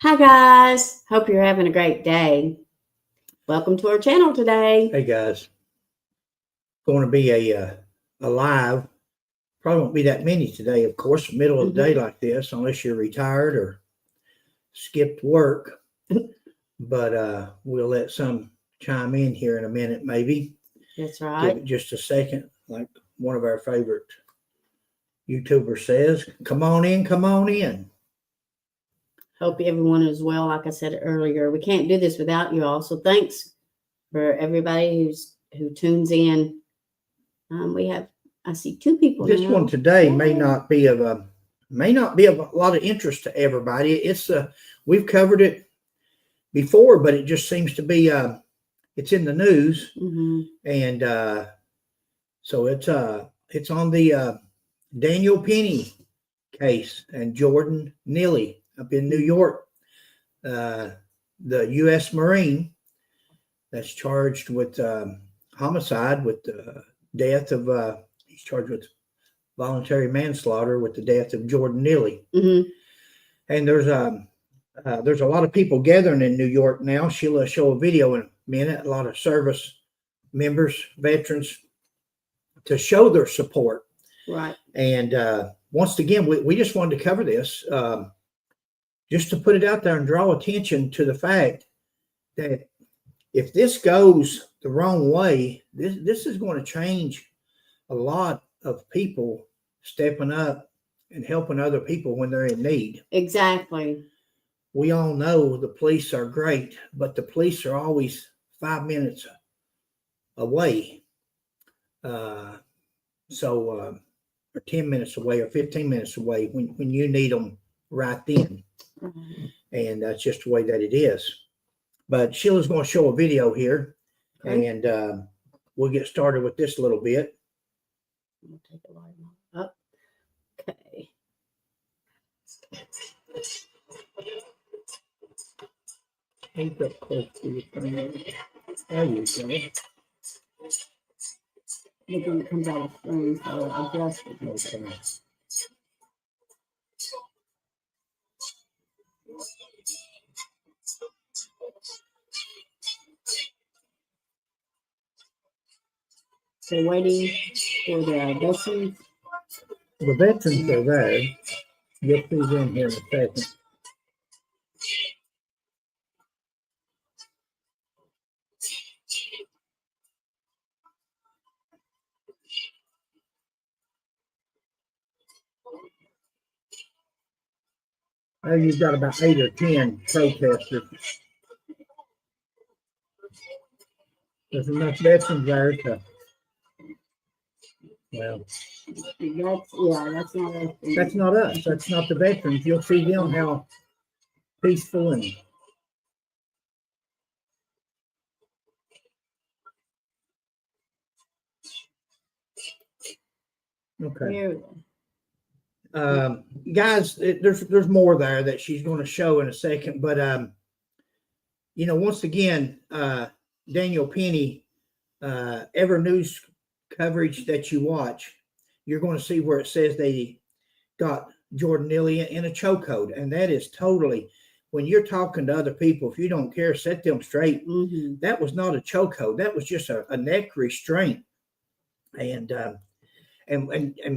Hi guys, hope you're having a great day. Welcome to our channel today. Hey guys, going to be a live. Probably won't be that many today, of course, middle of the day like this, unless you're retired or skipped work. But we'll let some chime in here in a minute, maybe. That's right. Give it just a second, like one of our favorite YouTubers says. Come on in, come on in. Hope everyone is well. Like I said earlier, we can't do this without you all. So thanks for everybody who tunes in. I see two people. This now. one today may not be of a lot of interest to everybody. It's we've covered it before, but it just seems to be it's in the news, and so it's on the Daniel Penny case and Jordan Neely up in New York, the U.S. Marine that's charged with homicide, with the death of he's charged with voluntary manslaughter with the death of Jordan Neely. And there's a lot of people gathering in New York now. She'll show a video in a minute. A lot of service members, veterans, to show their support. Right. And once again, we just wanted to cover this, just to put it out there and draw attention to the fact that if this goes the wrong way, this is going to change a lot of people stepping up and helping other people when they're in need. Exactly. We all know the police are great, but the police are always 5 minutes away. Or 10 minutes away or 15 minutes away when you need them right then. And that's just the way that it is. But Sheila's going to show a video here, and we'll get started with this a little bit. We'll take a light up. Okay. Hold up close to your phone. There you go. Look when it comes out of frame, so I'll adjust it. Okay. So waiting for the veterans. The veterans are there. Get these in here in a second. You've got about 8 or 10 protesters. There's enough veterans there to, well, that's not us. That's not us. That's not the veterans. You'll see them how peaceful and okay. Guys, there's more there that she's going to show in a second, but once again, Daniel Penny, every news coverage that you watch, you're going to see where it says they got Jordan Neely in a chokehold, and that is totally, when you're talking to other people, if you don't care, set them straight. That was not a chokehold. That was just a neck restraint, and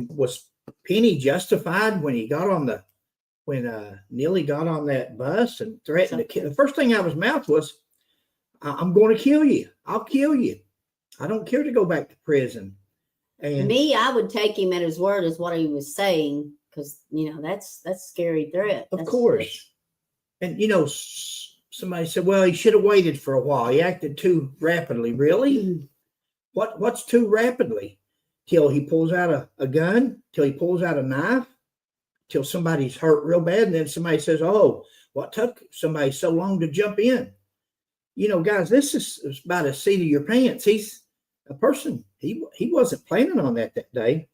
was Penny justified when he got on when Neely got on that bus and threatened to kill? The first thing out of his mouth was, "I'm going to kill you. I'll kill you. I don't care to go back to prison." And I would take him at his word, is what he was saying, because that's a scary threat. Of course. And somebody said, "Well, he should have waited for a while. He acted too rapidly." Really? What's too rapidly? Till he pulls out a gun, till he pulls out a knife, till somebody's hurt real bad, and then somebody says, "Oh, what took somebody so long to jump in?" Guys, this is about a seat of your pants. He's a person. He wasn't planning on that day.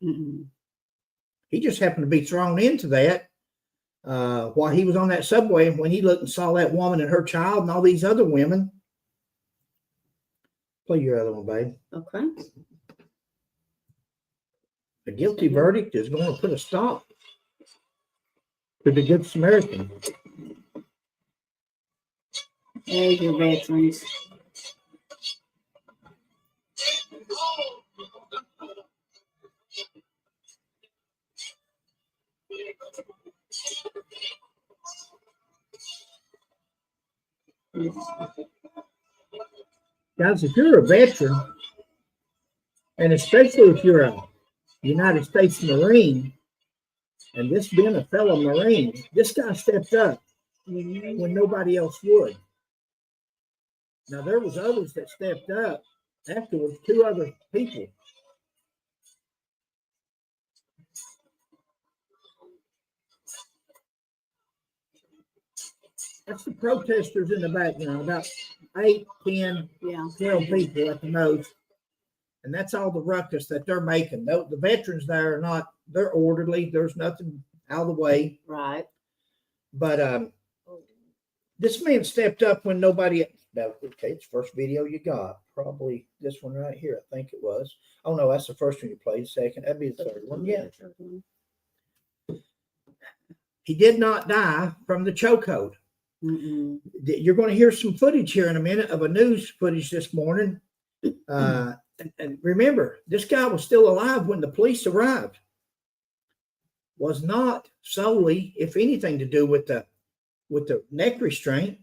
He just happened to be thrown into that while he was on that subway. And when he looked and saw that woman and her child and all these other women. Play your other one, babe. Okay. A guilty verdict is going to put a stop to the Good Samaritan. There's your veterans. Guys, if you're a veteran, and especially if you're a United States Marine, and this being a fellow Marine, this guy stepped up when nobody else would. Now, there was others that stepped up afterwards, 2 other people. That's the protesters in the background, about 8, 10, 12 people at the most. And that's all the ruckus that they're making. The veterans there are not, they're orderly. There's nothing out of the way. Right. But this man stepped up when nobody, no, okay, it's the first video you got. Probably this one right here, I think it was. Oh, no, that's the first one you played. Second, that'd be the third one. Yeah. He did not die from the chokehold. You're going to hear some footage here in a minute of a news footage this morning. And remember, this guy was still alive when the police arrived. Was not solely, if anything, to do with the neck restraint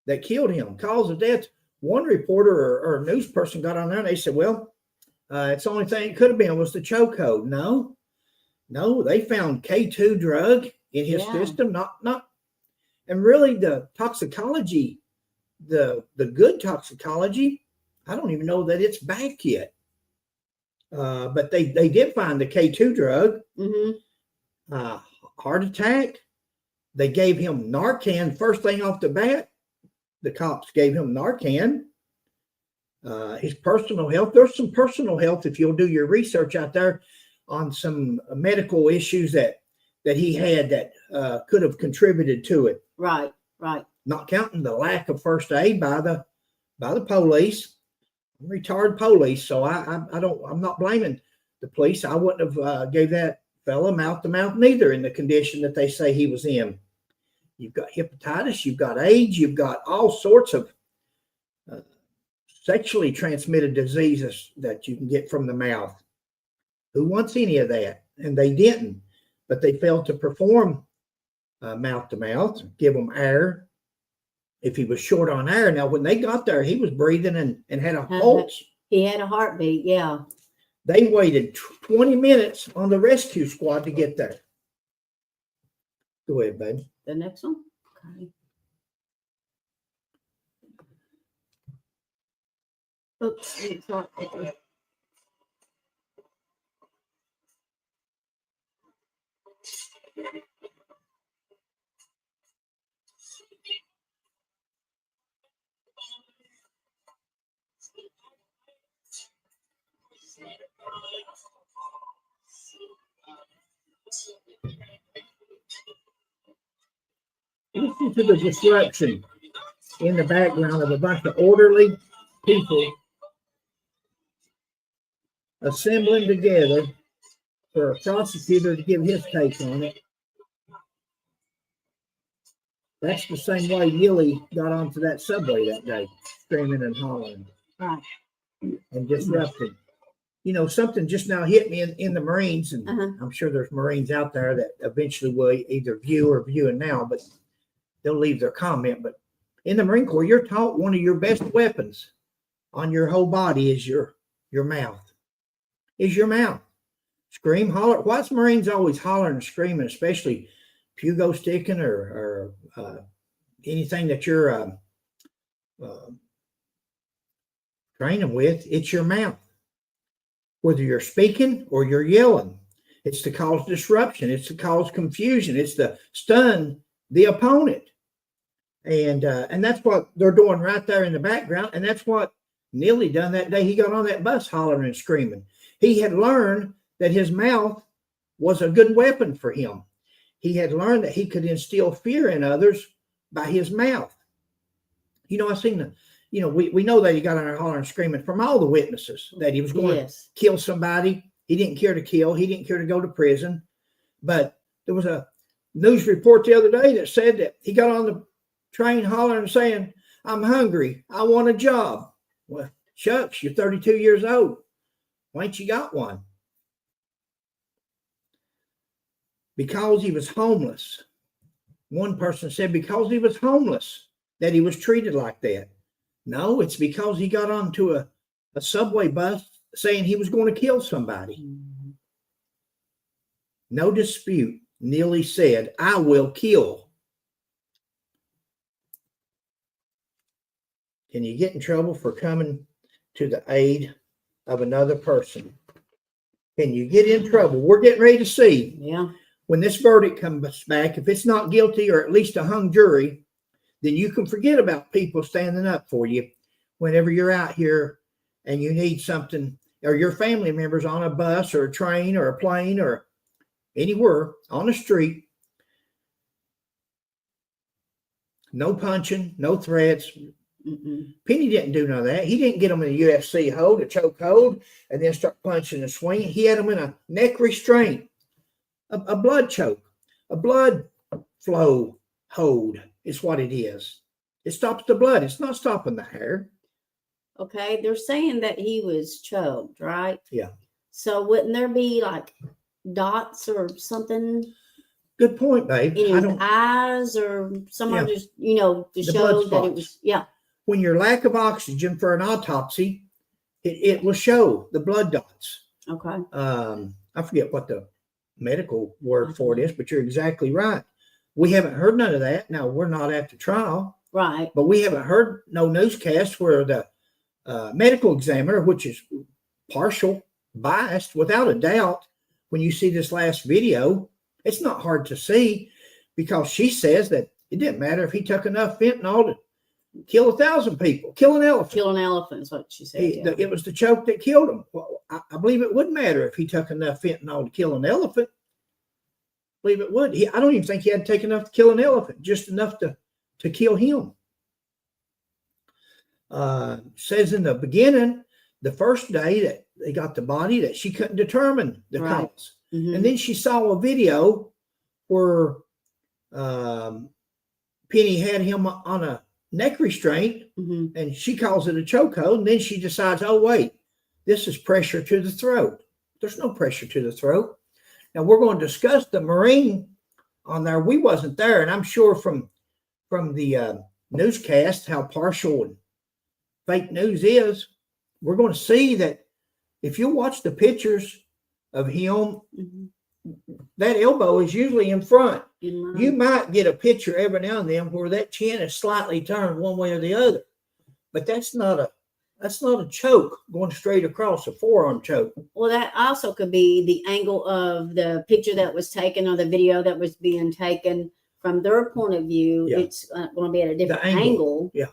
that killed him. Cause of death. One reporter or a news person got on there and they said, well, it's the only thing it could have been was the chokehold. No, they found K2 drug in his system, not, and really the toxicology, the good toxicology, I don't even know that it's back yet. But they did find the K2 drug, heart attack. They gave him Narcan first thing off the bat. The cops gave him Narcan. His personal health. There's some personal health, if you'll do your research out there, on some medical issues that he had that could have contributed to it. Right. Not counting the lack of first aid by the police. Retired police, so I'm not blaming the police. I wouldn't have gave that fella mouth to mouth neither in the condition that they say he was in. You've got hepatitis, you've got AIDS, you've got all sorts of sexually transmitted diseases that you can get from the mouth. Who wants any of that? And they didn't, but they failed to perform mouth to mouth, give them air. If he was short on air. Now, when they got there, he was breathing and had a pulse. He had a heartbeat, yeah. They waited 20 minutes on the rescue squad to get there. Go ahead, baby. The next one? Okay. Oops, it's not. Listen to the disruption in the background of a bunch of orderly people assembling together for a prosecutor to give his take on it. That's the same way Neely got onto that subway that day, screaming and hollering. Right. And disrupting. You know, something just now hit me in the Marines, and I'm sure there's Marines out there that eventually will either view or viewing now, but they'll leave their comment. But in the Marine Corps, you're taught one of your best weapons on your whole body is your mouth. Is your mouth. Scream, holler. Why's Marines always hollering and screaming, especially pugo sticking or anything that you're training with? It's your mouth. Whether you're speaking or you're yelling, it's to cause disruption. It's to cause confusion. It's to stun the opponent. And that's what they're doing right there in the background. And that's what Neely done that day. He got on that bus hollering and screaming. He had learned that his mouth was a good weapon for him. He had learned that he could instill fear in others by his mouth. You know, we know that he got on there hollering and screaming from all the witnesses that he was going to kill somebody. He didn't care to kill. He didn't care to go to prison. But there was a news report the other day that said that he got on the train hollering and saying, I'm hungry. I want a job. Well, shucks, you're 32 years old. Why ain't you got one? Because he was homeless. One person said because he was homeless that he was treated like that. No, it's because he got onto a subway bus saying he was going to kill somebody. Mm-hmm. No dispute. Neely said, I will kill. Can you get in trouble for coming to the aid of another person? Can you get in trouble? We're getting ready to see. Yeah. When this verdict comes back, if it's not guilty or at least a hung jury, then you can forget about people standing up for you whenever you're out here and you need something, or your family members on a bus or a train or a plane or anywhere on the street. No punching, no threats. Mm-mm. Penny didn't do none of that. He didn't get them in a UFC hold, a choke hold, and then start punching and swinging. He had them in a neck restraint, a blood choke, a blood flow hold is what it is. It stops the blood. It's not stopping the hair. Okay, they're saying that he was choked, right? Yeah. So wouldn't there be like dots or something? Good point, babe. In his eyes or somewhere, just to show that it was. Yeah. When your lack of oxygen for an autopsy, it will show the blood dots. Okay. I forget what the medical word for it is, but you're exactly right. We haven't heard none of that. Now, we're not at the trial. Right. But we haven't heard no newscast where the medical examiner, which is partial biased, without a doubt, when you see this last video, it's not hard to see because she says that it didn't matter if he took enough fentanyl to kill 1,000 people, kill an elephant. Kill an elephant is what she said. It was the choke that killed him. Well, I believe it would matter if he took enough fentanyl to kill an elephant. I believe it would. I don't even think he had to take enough to kill an elephant, just enough to kill him. Says in the beginning, the first day that they got the body, that she couldn't determine the cause. Mm-hmm. And then she saw a video where Penny had him on a neck restraint, mm-hmm. and she calls it a chokehold. And then she decides, oh, wait, this is pressure to the throat. There's no pressure to the throat. Now, we're going to discuss the Marine on there. We wasn't there, and I'm sure from the newscast how partial and fake news is. We're going to see that if you watch the pictures of him, mm-hmm. that elbow is usually in front. Mm-hmm. You might get a picture every now and then where that chin is slightly turned one way or the other, but that's not a choke going straight across, a forearm choke. Well, that also could be the angle of the picture that was taken or the video that was being taken from their point of view. Yeah. It's going to be at a different angle. Yeah.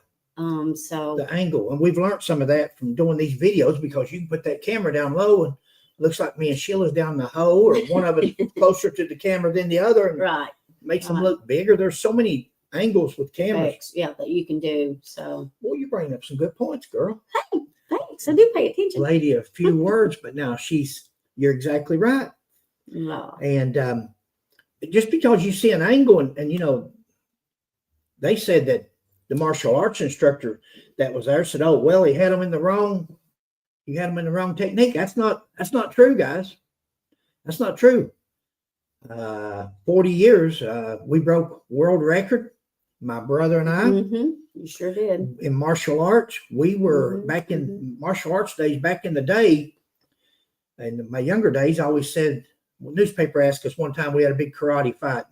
So the angle, and we've learned some of that from doing these videos because you can put that camera down low and it looks like me and Sheila's down the hole, or one of us closer to the camera than the other, and right, makes them look bigger. There's so many angles with cameras, that you can do. So, well, you bring up some good points, girl. Hey, thanks. I do pay attention. Lady, a few words, but now you're exactly right. No. And just because you see an angle, and they said that the martial arts instructor that was there said, oh, well, you had them in the wrong technique. That's not true, guys. That's not true. 40 years, we broke world record, my brother and I. Mm-hmm. You sure did. In martial arts. We were back in martial arts days, back in the day. In my younger days, I always said, newspaper asked us one time, we had a big karate fight.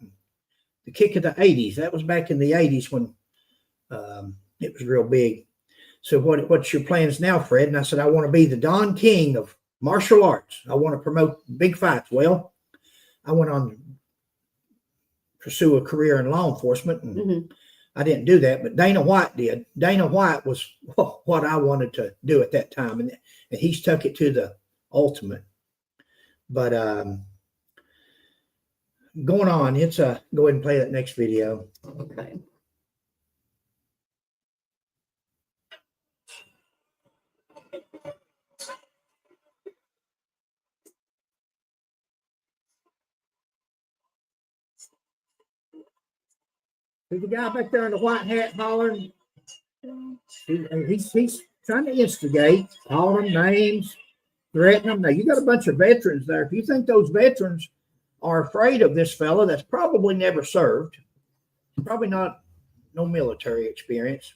The kick of the 80s. That was back in the 80s when it was real big. So what's your plans now, Fred? And I said, I want to be the Don King of martial arts. I want to promote big fights. Well, I went on to pursue a career in law enforcement, and I didn't do that, but Dana White did. Dana White was what I wanted to do at that time, and he's took it to the ultimate. But going on, go ahead and play that next video. Okay. There's a guy back there in the white hat hollering, He's trying to instigate, call them names, threaten them. Now, you got a bunch of veterans there. If you think those veterans are afraid of this fella that's probably never served, probably not no military experience,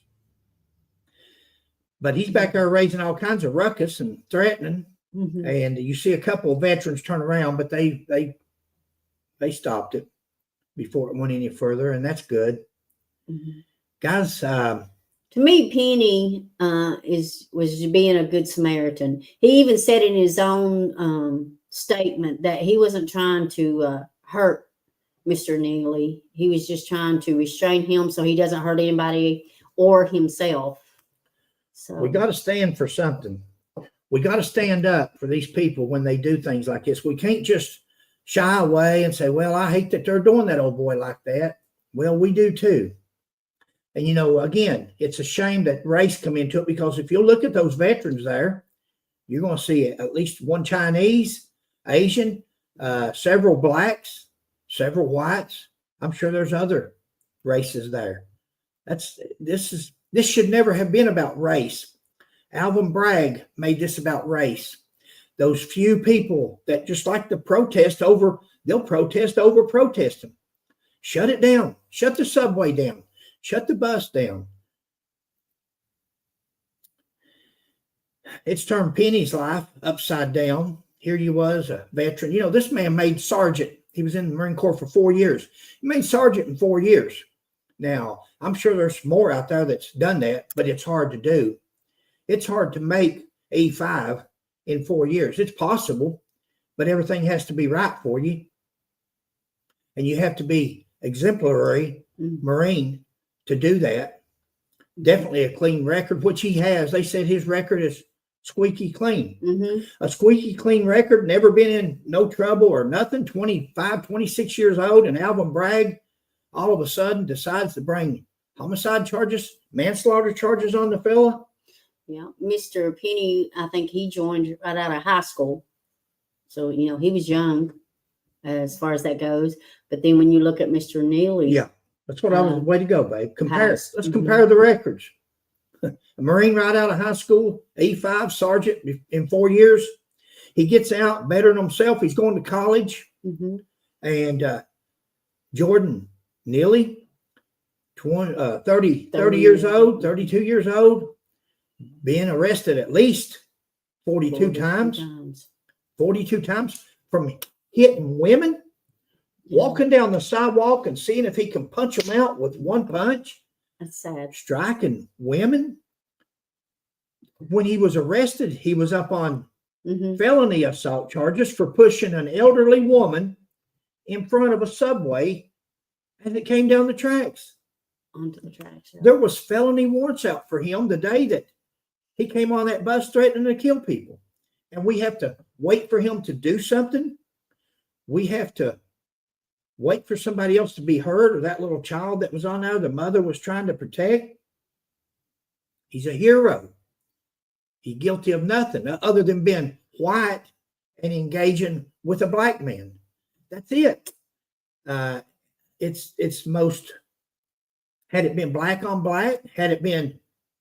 but he's back there raising all kinds of ruckus and threatening. And you see a couple of veterans turn around, but they stopped it before it went any further, and that's good. Guys, to me, Penny was being a good Samaritan. He even said in his own statement that he wasn't trying to hurt Mr. Neely. He was just trying to restrain him so he doesn't hurt anybody or himself. So we got to stand for something. We got to stand up for these people when they do things like this. We can't just shy away and say, well, I hate that they're doing that old boy like that. Well, we do too. And, again, it's a shame that race come into it, because if you look at those veterans there, you're going to see at least one Chinese, Asian, several blacks, several whites. I'm sure there's other races there. This should never have been about race. Alvin Bragg made this about race. Those few people that just like to protest over, they'll protest over protesting. Shut it down. Shut the subway down. Shut the bus down. It's turned Penny's life upside down. Here he was, a veteran. This man made sergeant. He was in the Marine Corps for 4 years. He made sergeant in 4 years. Now, I'm sure there's more out there that's done that, but it's hard to do. It's hard to make E5 in 4 years. It's possible, but everything has to be right for you. And you have to be exemplary Marine to do that. Definitely a clean record, which he has. They said his record is squeaky clean. A squeaky clean record, never been in no trouble or nothing, 25, 26 years old, and Alvin Bragg all of a sudden decides to bring homicide charges, manslaughter charges on the fella. Yeah, Mr. Penny, I think he joined right out of high school. So, he was young as far as that goes. But then when you look at Mr. Neely. Yeah, that's what I was, way to go, babe. Let's Mm-hmm. compare the records. A Marine right out of high school, E5 sergeant in 4 years. He gets out, bettering himself. He's going to college. And Jordan Neely, 30 years old, 32 years old, being arrested at least 42 times. 42 times from hitting women, walking down the sidewalk and seeing if he can punch them out with one punch. That's sad. Striking women. When he was arrested, he was up on felony assault charges for pushing an elderly woman in front of a subway as it came down the tracks. Onto the tracks. Yeah. There was felony warrants out for him the day that he came on that bus threatening to kill people. And we have to wait for him to do something. We have to wait for somebody else to be hurt, or that little child that was on there the mother was trying to protect. He's a hero. He's guilty of nothing other than being white and engaging with a black man. That's it. It's most, had it been black on black, had it been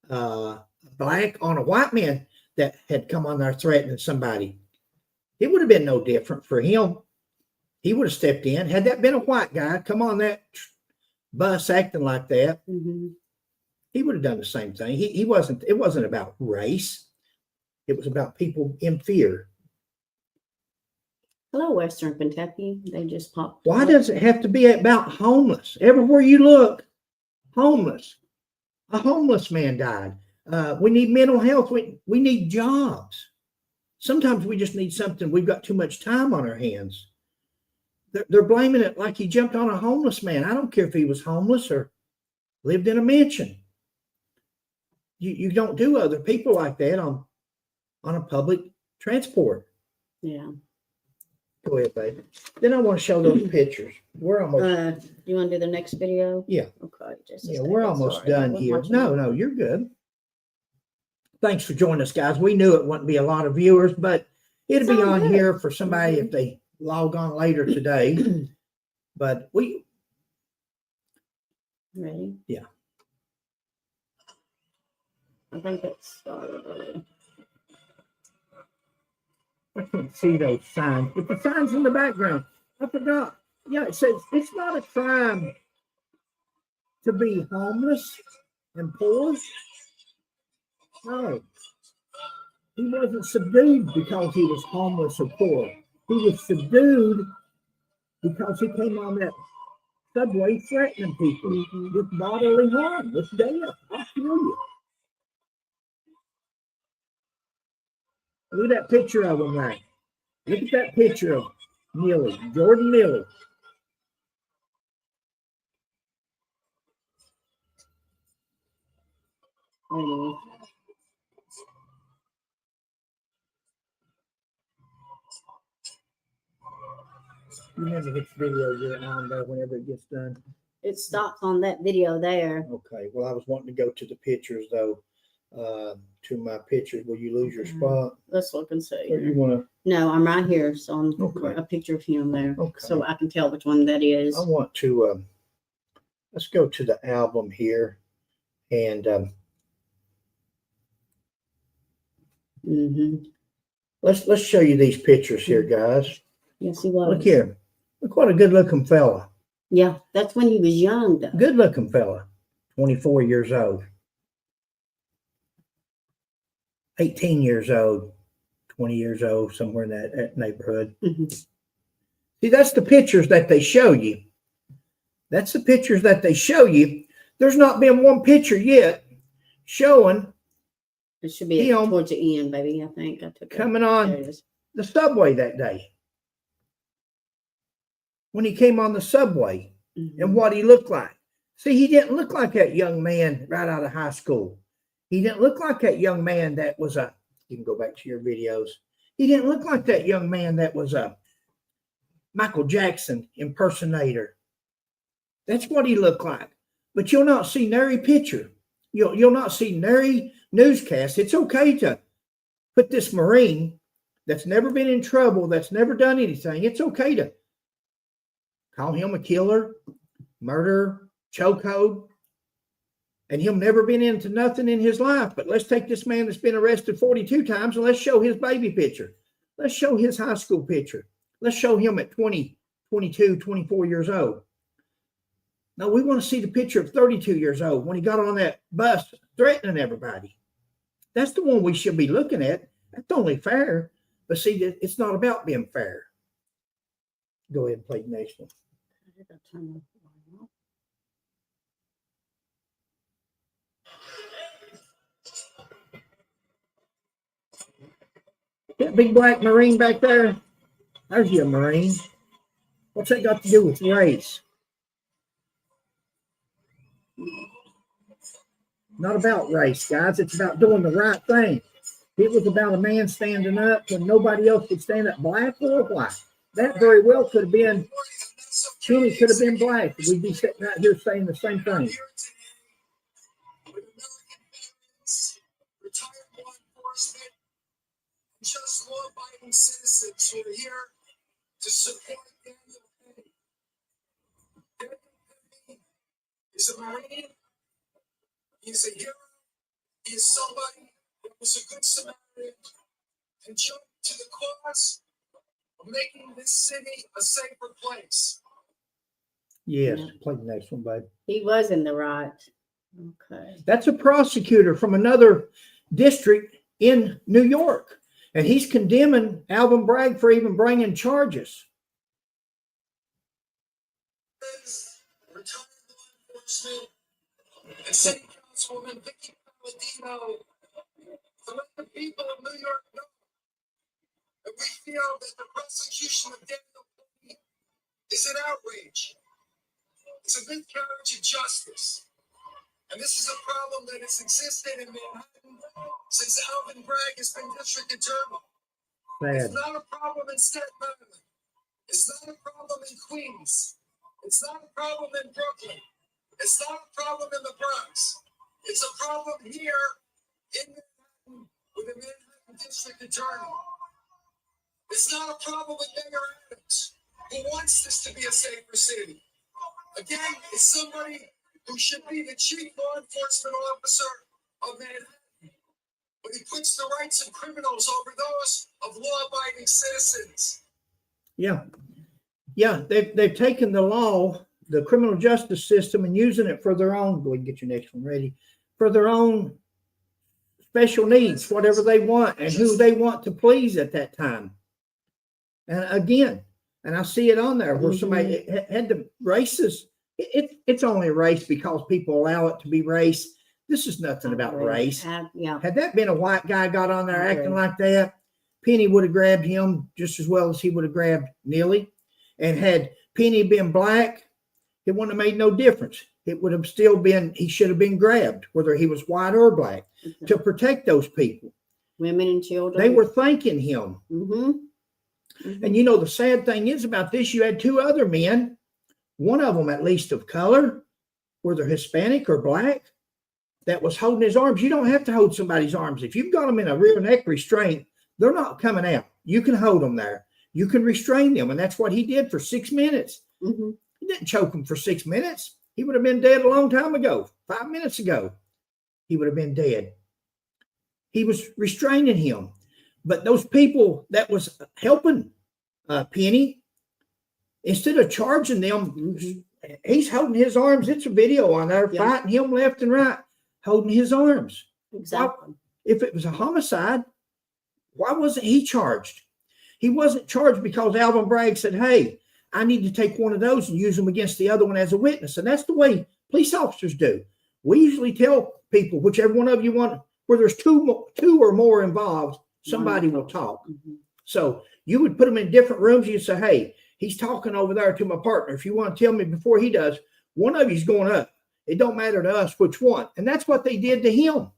black on a white man that had come on there threatening somebody, it would have been no different for him. He would have stepped in. Had that been a white guy come on that bus acting like that, he would have done the same thing. It wasn't about race. It was about people in fear. Hello, Western Kentucky. They just popped. Why does it have to be about homeless? Everywhere you look, homeless. A homeless man died. We need mental health. We need jobs. Sometimes we just need something. We've got too much time on our hands. They're blaming it like he jumped on a homeless man. I don't care if he was homeless or lived in a mansion. You don't do other people like that on a public transport. Yeah. Go ahead, baby. Then I want to show those pictures. We're almost. You want to do the next video? Yeah. Okay. Yeah, we're almost done here. No, you're good. Thanks for joining us, guys. We knew it wouldn't be a lot of viewers, but it'll be on here for somebody if they log on later today. But ready? Yeah. I think it's. I can't see those signs, but the signs in the background. I forgot. Yeah, it says it's not a crime to be homeless and poor. No, he wasn't subdued because he was homeless or poor. He was subdued because he came on that subway threatening people with bodily harm, with death. I'll kill you. Look at that picture of him there. Look at that picture of Millie, Jordan Millie. Oh, You remember which video you're on there whenever it gets done? it stops on that video there. Okay. Well, I was wanting to go to the pictures though. To my pictures. Will you lose your spot? Let's look and see. Or you want to? No, I'm right here. So I'm Okay. a picture of him there. Okay. So I can tell which one that is. I want to. Let's go to the album here, and let's show you these pictures here, guys. Yes, he was. Look here. Look what a good-looking fella. Yeah, that's when he was young, though. Good-looking fella. 24 years old. 18 years old. 20 years old, somewhere in that neighborhood. See, that's the pictures that they show you. That's the pictures that they show you. There's not been one picture yet showing. It should be towards the end, baby. I think I took coming on the subway that day. When he came on the subway and what he looked like. See, he didn't look like that young man right out of high school. He didn't look like that young man that was you can go back to your videos. He didn't look like that young man that was a Michael Jackson impersonator. That's what he looked like. But you'll not see nary picture. You'll not see nary newscast. It's okay to put this Marine that's never been in trouble, that's never done anything. It's okay to call him a killer, murderer, chokehold, and he'll never been into nothing in his life. But let's take this man that's been arrested 42 times and let's show his baby picture. Let's show his high school picture. Let's show him at 20, 22, 24 years old. No, we want to see the picture of 32 years old when he got on that bus threatening everybody. That's the one we should be looking at. That's only fair. But see, it's not about being fair. Go ahead and play the next one. That big black Marine back there, there's your Marine. What's that got to do with race? Not about race, guys. It's about doing the right thing. It was about a man standing up when nobody else could stand up, black or white. That very well could have been, Kenny could have been black. We'd be sitting out here saying the same thing. Just law-abiding citizens who are here to support Daniel Penny. Daniel Penny is a Marine. He's a hero. He is somebody that was a good Samaritan and jumped to the cause of making this city a safer place. Yes, play the next one, babe. He was in the right. Okay. That's a prosecutor from another district in New York. And he's condemning Alvin Bragg for even bringing charges. Retired law enforcement and City Councilwoman Vicky Palladino to let the people of New York know that we feel that the prosecution of Daniel Penny is an outrage. It's a miscarriage of justice. And this is a problem that has existed in Manhattan since Alvin Bragg has been district attorney. Bad. It's not a problem in Staten Island. It's not a problem in Queens. It's not a problem in Brooklyn. It's not a problem in the Bronx. It's a problem here in Manhattan with a Manhattan district attorney. It's not a problem with Mayor Adams, who wants this to be a safer city. Again, it's somebody who should be the chief law enforcement officer of Manhattan. but he puts the rights of criminals over those of law-abiding citizens. Yeah. Yeah, they've taken the law, the criminal justice system, and using it for their own. Go ahead and get your next one ready. For their own special needs, whatever they want, and who they want to please at that time. And again, and I see it on there where somebody had the races. It's only a race because people allow it to be race. This is nothing about race. Yeah. Had that been a white guy got on there acting like that, Penny would have grabbed him just as well as he would have grabbed Neely. And had Penny been black, it wouldn't have made no difference. It would have still been, he should have been grabbed, whether he was white or black, to protect those people. Women and children. They were thanking him. And you know, the sad thing is about this, you had two other men, one of them at least of color, whether Hispanic or black, that was holding his arms. You don't have to hold somebody's arms. If you've got them in a rear neck restraint, they're not coming out. You can hold them there. You can restrain them. And that's what he did for 6 minutes. He didn't choke him for 6 minutes. He would have been dead a long time ago. 5 minutes ago, he would have been dead. He was restraining him. But those people that was helping Penny, instead of charging them, he's holding his arms. It's a video on there, fighting him left and right, holding his arms. Exactly. If it was a homicide, why wasn't he charged? He wasn't charged because Alvin Bragg said, hey, I need to take one of those and use them against the other one as a witness. And that's the way police officers do. We usually tell people, whichever one of you want, where there's two or more involved, somebody will talk. So you would put them in different rooms. You'd say, hey, he's talking over there to my partner. If you want to tell me before he does, one of you's going up. It don't matter to us which one. And that's what they did to him.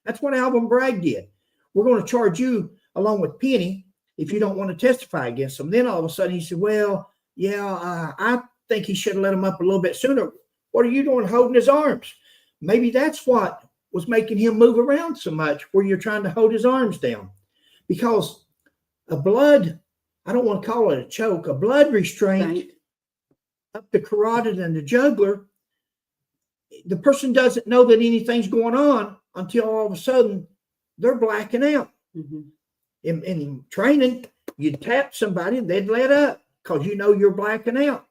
That's what Alvin Bragg did. We're going to charge you along with Penny if you don't want to testify against him. Then all of a sudden he said, well, I think he should have let him up a little bit sooner. What are you doing holding his arms? Maybe that's what was making him move around so much, where you're trying to hold his arms down. Because a blood, I don't want to call it a choke, a blood restraint up the carotid and the jugular, the person doesn't know that anything's going on until all of a sudden they're blacking out. In training, you'd tap somebody, they'd let up because you know you're blacking out.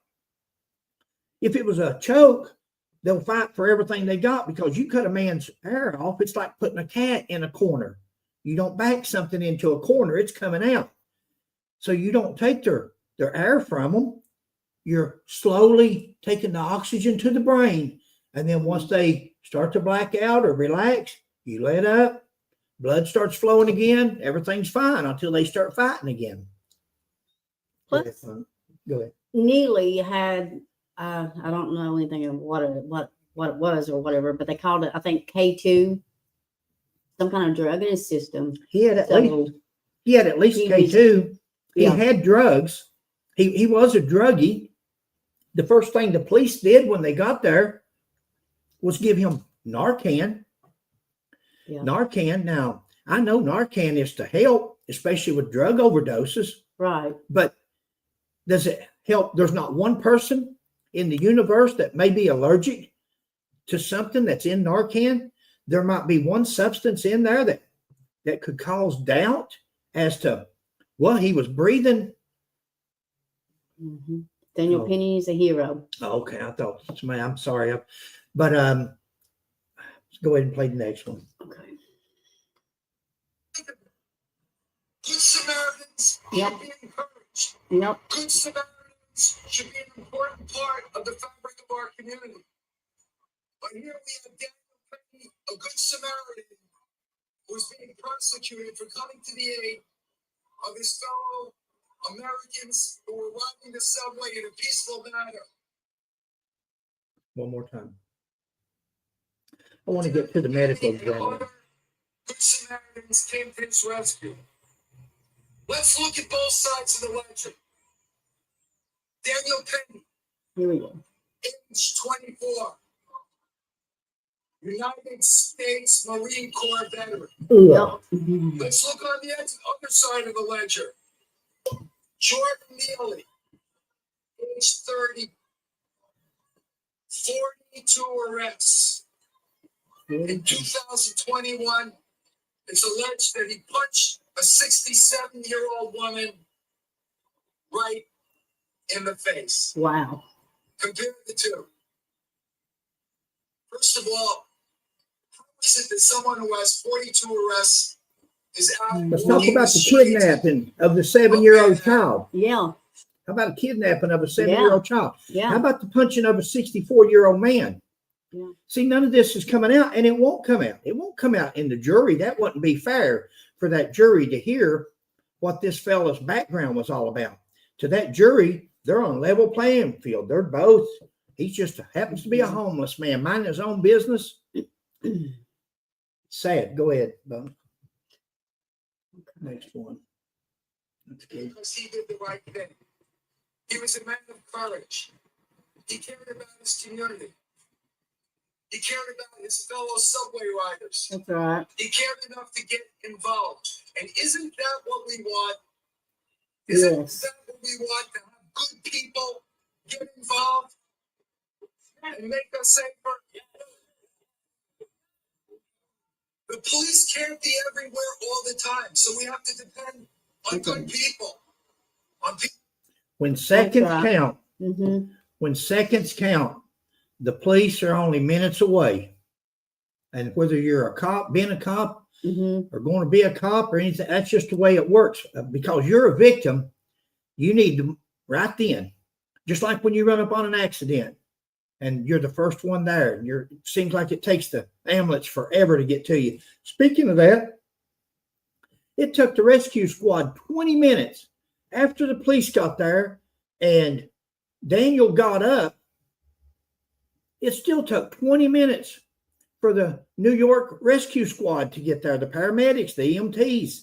If it was a choke, they'll fight for everything they got, because you cut a man's hair off, it's like putting a cat in a corner. You don't back something into a corner, it's coming out. So you don't take their air from them. You're slowly taking the oxygen to the brain. And then once they start to black out or relax, you let up, blood starts flowing again, everything's fine until they start fighting again. Plus, go ahead. Neely had, I don't know anything of what it was or whatever, but they called it, I think, K2, some kind of drug in his system. He had at least K2. He had drugs. He was a druggie. The first thing the police did when they got there was give him Narcan. Narcan. Now, I know Narcan is to help, especially with drug overdoses. Right. But does it help? There's not one person in the universe that may be allergic to something that's in Narcan. There might be one substance in there that could cause doubt as to, well, he was breathing. Daniel Penny is a hero. Okay, I thought somebody, I'm sorry. But let's go ahead and play the next one. Okay. Good Samaritans should be encouraged. Good Samaritans should be an important part of the fabric of our community. But here we have Daniel Penny, a good Samaritan, who's being persecuted for coming to the aid of his fellow Americans who were riding the subway in a peaceful manner. One more time. I want to get to the medical exam. Good Samaritans came to his rescue. Let's look at both sides of the ledger. Daniel Penny, Here we go. age 24, United States Marine Corps veteran. Let's look on the other side of the ledger. Jordan Neely, age 30, 42 arrests. In 2021, It's alleged that he punched a 67-year-old woman right in the face. Wow. Compare the two. First of all, how is it that someone who has 42 arrests is out? Let's talk walking about the streets? kidnapping of the 7-year-old child. Yeah. How about a kidnapping of a 7-year-old child? How Yeah. about the punching of a 64-year-old man? Yeah. See, none of this is coming out, and it won't come out. It won't come out in the jury. That wouldn't be fair for that jury to hear what this fella's background was all about. To that jury, they're on level playing field. They're both. He just happens to be a homeless man, minding his own business. Sad. Go ahead, Bunk. Next one. That's good. Because he did the right thing. He was a man of courage. He cared about his community. He cared about his fellow subway riders. That's right. He cared enough to get involved. And isn't that what we want? Isn't Yes. that what we want? To have good people get involved and make us safer? The police can't be everywhere all the time, so we have to depend on good people. On people. When seconds right. count, Mm-hmm. when seconds count, the police are only minutes away. And whether you're a cop, being a cop, Mm-hmm. or going to be a cop or anything, that's just the way it works. Because you're a victim, you need to right then. Just like when you run up on an accident and you're the first one there, and it seems like it takes the ambulance forever to get to you. Speaking of that, it took the rescue squad 20 minutes after the police got there and Daniel got up. It still took 20 minutes for the New York rescue squad to get there, the paramedics, the EMTs.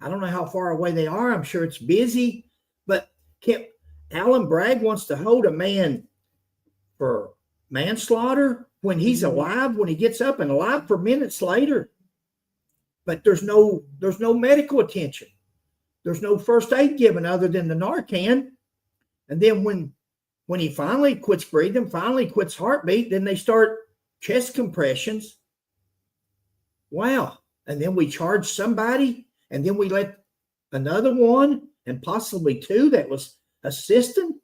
I don't know how far away they are. I'm sure it's busy, but Alan Bragg wants to hold a man for manslaughter when he's alive, when he gets up and alive for minutes later. But there's no medical attention. There's no first aid given other than the Narcan. And then when he finally quits breathing, finally quits heartbeat, then they start chest compressions. Wow. And then we charge somebody, and then we let another one and possibly two that was assisting.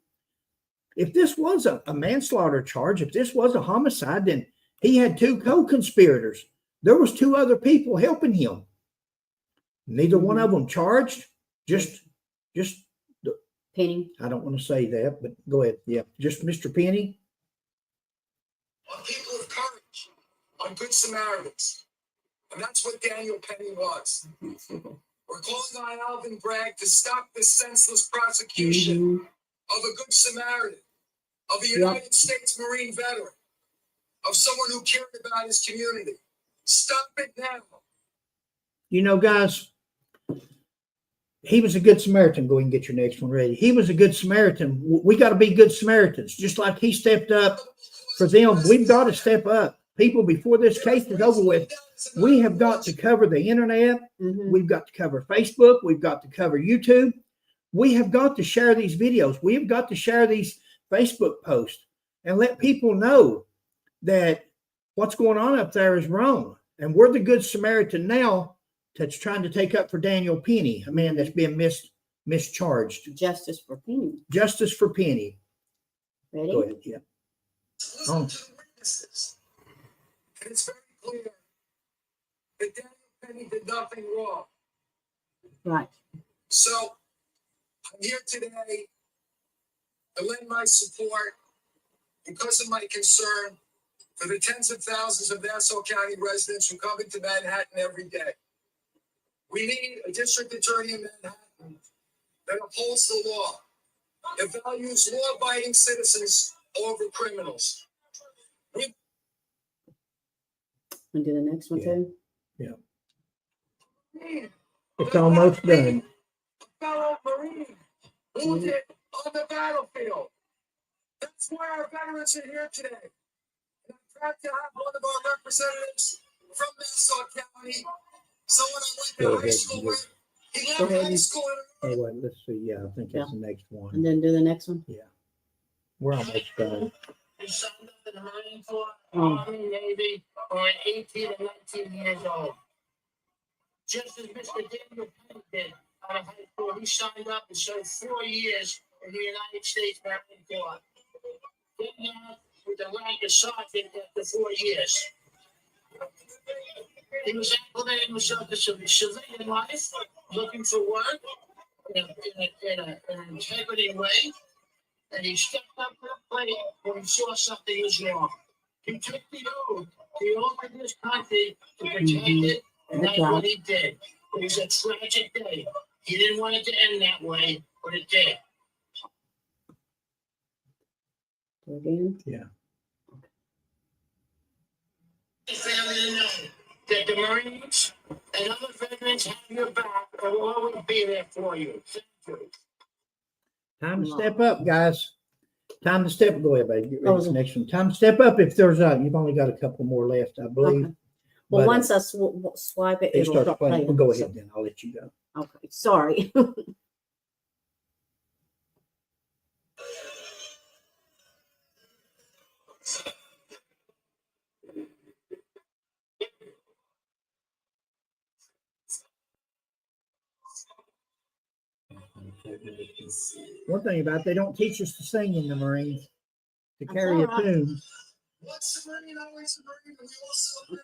If this was a manslaughter charge, if this was a homicide, then he had two co-conspirators. There was two other people helping him. Neither one of them charged. Just Penny. I don't want to say that, but go ahead. Yeah, just Mr. Penny. On people of courage, on good Samaritans. And that's what Daniel Penny was. We're calling on Alvin Bragg to stop this senseless prosecution of a good Samaritan, of a United States Marine veteran, of someone who cared about his community. Stop it now. You know, guys, he was a good Samaritan. Go ahead and get your next one ready. He was a good Samaritan. We got to be good Samaritans. Just like he stepped up for them, we've got to step up. People, before this case is over with, we have got to cover the internet. We've got to cover Facebook. We've got to cover YouTube. We have got to share these videos. We have got to share these Facebook posts and let people know that what's going on up there is wrong. And we're the good Samaritan now that's trying to take up for Daniel Penny, a man that's been mischarged. Justice for Penny. Justice for Penny. Ready? Go ahead. Yeah. Listen to the witnesses. And it's very clear that Daniel Penny did nothing wrong. Right. So I'm here today to lend my support because of my concern for the tens of thousands of Nassau County residents who come into Manhattan every day. We need a district attorney in Manhattan that upholds the law, that values law-abiding citizens over criminals. Want to do the next one too? It's almost done. A fellow Marine wounded on the battlefield. That's why our veterans are here today. And I'm proud to have one of our representatives from Nassau County, someone I went to high school with. He left high school in Oh, wait, let's see. Yeah, I think that's the next one. And then do the next one. Yeah. We're almost done. He signed up in the Marine Corps, Army, Navy, or 18 to 19 years old. just as Mr. Daniel Penn did out of high school. He signed up and served 4 years in the United States Marine Corps. Then with the rank of sergeant after 4 years. He was acclimating himself to civilian life, looking for work in an integrity way, and he stepped up to the plate when he saw something was wrong. He took the oath of this country to protect it, and that's what he did. It was a tragic day. He didn't want it to end that way, but it did. Again? Yeah. The family to know that the Marines and other veterans have your back and will always be there for you. Thank you. Time to step up, guys. Time to step. Go ahead, baby. Get ready Oh, for the next one. Time to step up. If there's you've only got a couple more left, I believe. Okay. Well, But, once I swipe it, it it'll starts start playing. playing. Well, go ahead then. I'll let you go. Okay, sorry. One thing about it, they don't teach us to sing in the Marines, to That's carry a all right. tune. What's the Marine always Marine?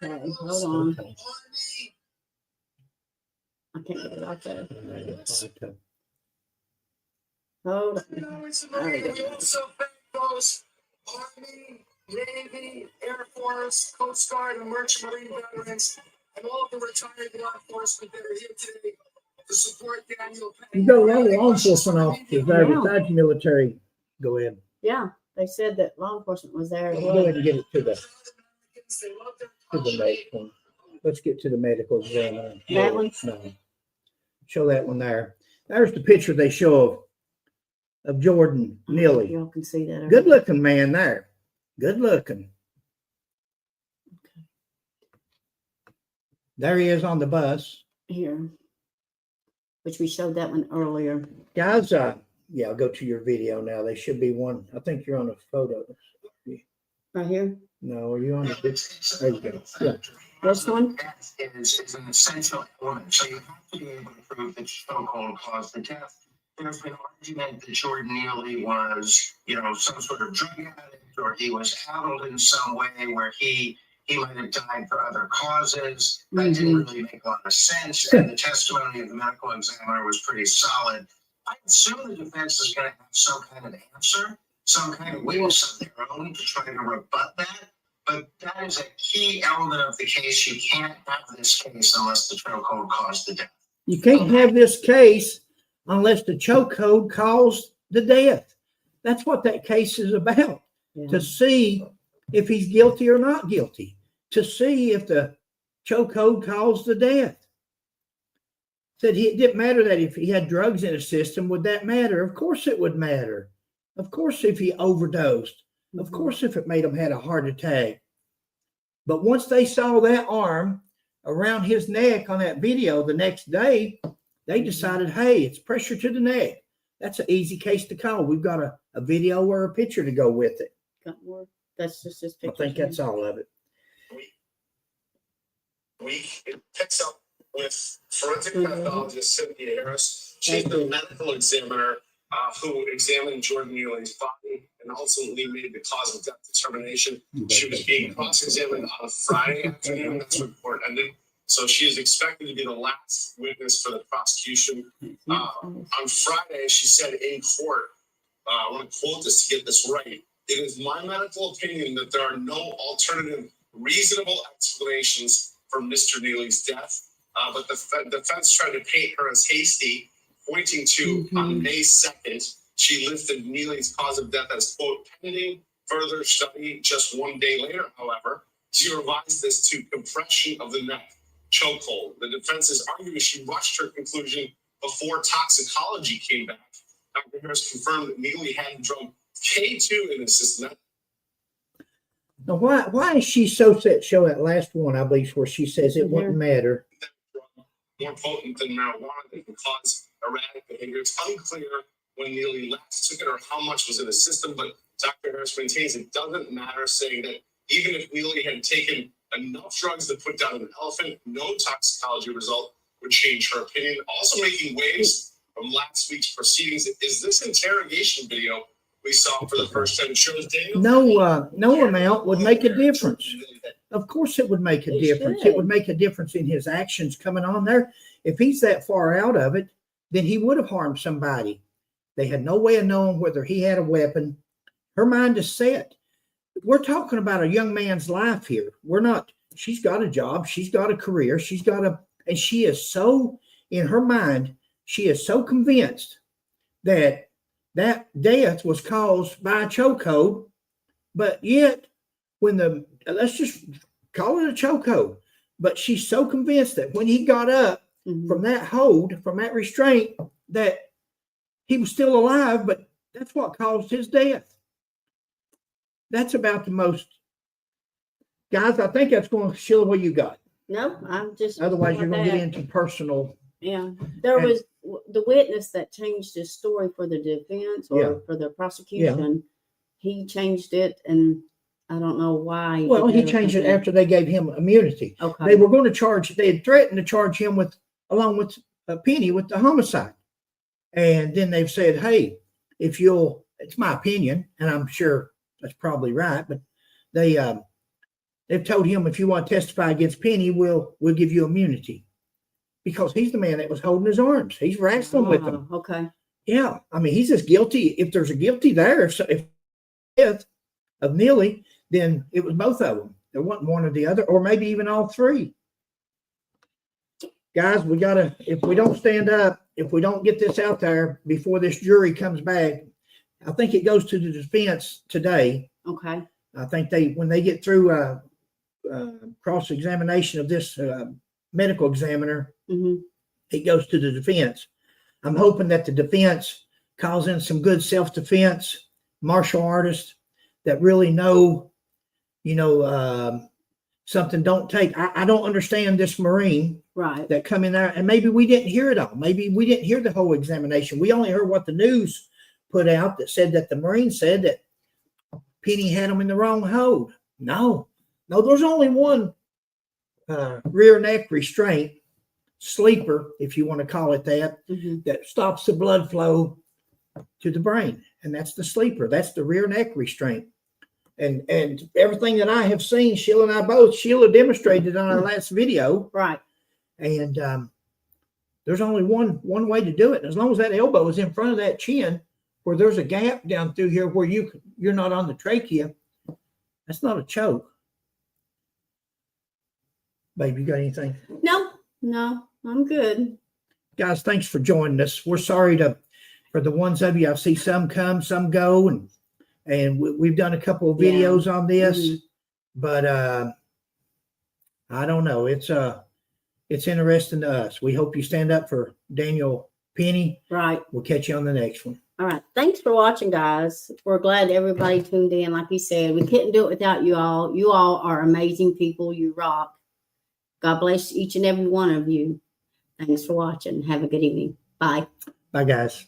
And we also Okay, hold on. Okay. I can't get it out there. Okay. Hold on. Marine always There we Marine. go. We also thank those Army, Navy, Air Force, Coast Guard, and Merchant Marine veterans, and all of the retired law enforcement that are here today to support Daniel Penn. You've got a lot of law enforcement officers there Yeah. besides the military. Go ahead. Yeah, they said that law enforcement was there as Go well. ahead and get it to the They love their next one. Let's get to the medical examiner. That one? No. Show that one there. There's the picture they show of Jordan Neely. Y'all can see that. Good looking man there. Good looking. There he is on the bus. Here, which we showed that one earlier. Guys, yeah, I'll go to your video now. They should be one. I think you're on a photo. Right here. No, are you on the big? There you go. Yeah. This one? Death is an essential element, so you have to be able to prove that chokehold caused the death. There's been argument that Jordan Neely was, some sort of drug addict, or he was addled in some way where he might have died for other causes. That didn't really make a lot of sense, and the testimony of the medical examiner was pretty solid. I assume the defense is going to have some kind of answer, some kind of witness of their own to try to rebut that. But that is a key element of the case. You can't have this case unless the chokehold caused the death. You can't have this case unless the chokehold caused the death. That's what that case is about. Yeah. To see if he's guilty or not guilty. To see if the chokehold caused the death. Said it didn't matter that if he had drugs in his system, would that matter? Of course it would matter. Of course if he overdosed. Of course if it made him had a heart attack. But once they saw that arm around his neck on that video the next day, they decided, hey, it's pressure to the neck. That's an easy case to call. We've got a video or a picture to go with it. Got more? That's just his I picture. think that's all of it. It picks up with forensic pathologist Cynthia Harris. She's the medical examiner who examined Jordan Neely's body and ultimately made the cause of death determination. She was being cross-examined on Friday afternoon. That's when court ended. So she is expected to be the last witness for the prosecution. On Friday, she said in court, I want to quote this to get this right. It is my medical opinion that there are no alternative reasonable explanations for Mr. Neely's death. But the defense tried to paint her as hasty, pointing to on May 2nd, she listed Neely's cause of death as, quote, pending further study. Just 1 day later, however, she revised this to compression of the neck, chokehold. The defense is arguing she rushed her conclusion before toxicology came back. Dr. Harris confirmed that Neely had the drug K2 in his system. Now, why is she so set? Show that last one, I believe, where she says it wouldn't matter. More potent than marijuana that can cause erratic behavior. It's unclear when Neely last took it or how much was in the system, but Dr. Harris maintains it doesn't matter, saying that even if Neely had taken enough drugs to put down an elephant, no toxicology result would change her opinion. Also making waves from last week's proceedings is this interrogation video we saw for the first time. It shows Daniel. No amount would make a difference. Of course it would make a difference. It would make a difference in his actions coming on there. If he's that far out of it, then he would have harmed somebody. They had no way of knowing whether he had a weapon. Her mind is set. We're talking about a young man's life here. We're not, she's got a job. She's got a career. And she is so, in her mind, she is so convinced that death was caused by a chokehold. But yet, let's just call it a chokehold. But she's so convinced that when he got up from that hold, from that restraint, that he was still alive, but that's what caused his death. That's about the most. Guys, I think that's going to show what you got. No, I'm just. Otherwise, you're going to get into personal. Yeah. There was the witness that changed his story for the defense or for the prosecution. He changed it, and I don't know why. Well, he changed it after they gave him immunity. Okay. They were going to charge, they had threatened to charge him along with Penny with the homicide. And then they've said, hey, it's my opinion, and I'm sure that's probably right, but they've told him, if you want to testify against Penny, we'll give you immunity, because he's the man that was holding his arms. He's wrestling with them. Okay. Yeah. I mean, he's as guilty. If there's a guilty there, if death of Neely, then it was both of them. There wasn't one or the other, or maybe even all three. Guys, we gotta, if we don't stand up, if we don't get this out there before this jury comes back, I think it goes to the defense today. Okay. I think when they get through cross-examination of this medical examiner, it goes to the defense. I'm hoping that the defense calls in some good self-defense martial artists that really know, something don't take. I don't understand this Marine that come in there, and maybe we didn't hear it all. Maybe we didn't hear the whole examination. We only heard what the news put out that said that the Marine said that Penny had him in the wrong hold. No, there's only one rear neck restraint, sleeper, if you want to call it that, that stops the blood flow to the brain. And that's the sleeper. That's the rear neck restraint. And everything that I have seen, Sheila and I both, Sheila demonstrated on our last video. Right. And there's only one way to do it. And as long as that elbow is in front of that chin, where there's a gap down through here where you're not on the trachea, that's not a choke. Babe, you got anything? No, I'm good. Guys, thanks for joining us. We're sorry for the ones of you. I see some come, some go, and we've done a couple of videos on this, but I don't know. It's interesting to us. We hope you stand up for Daniel Penny. Right. We'll catch you on the next one. All right. Thanks for watching, guys. We're glad everybody tuned in. Like you said, we couldn't do it without you all. You all are amazing people. You rock. God bless each and every one of you. Thanks for watching. Have a good evening. Bye. Bye, guys.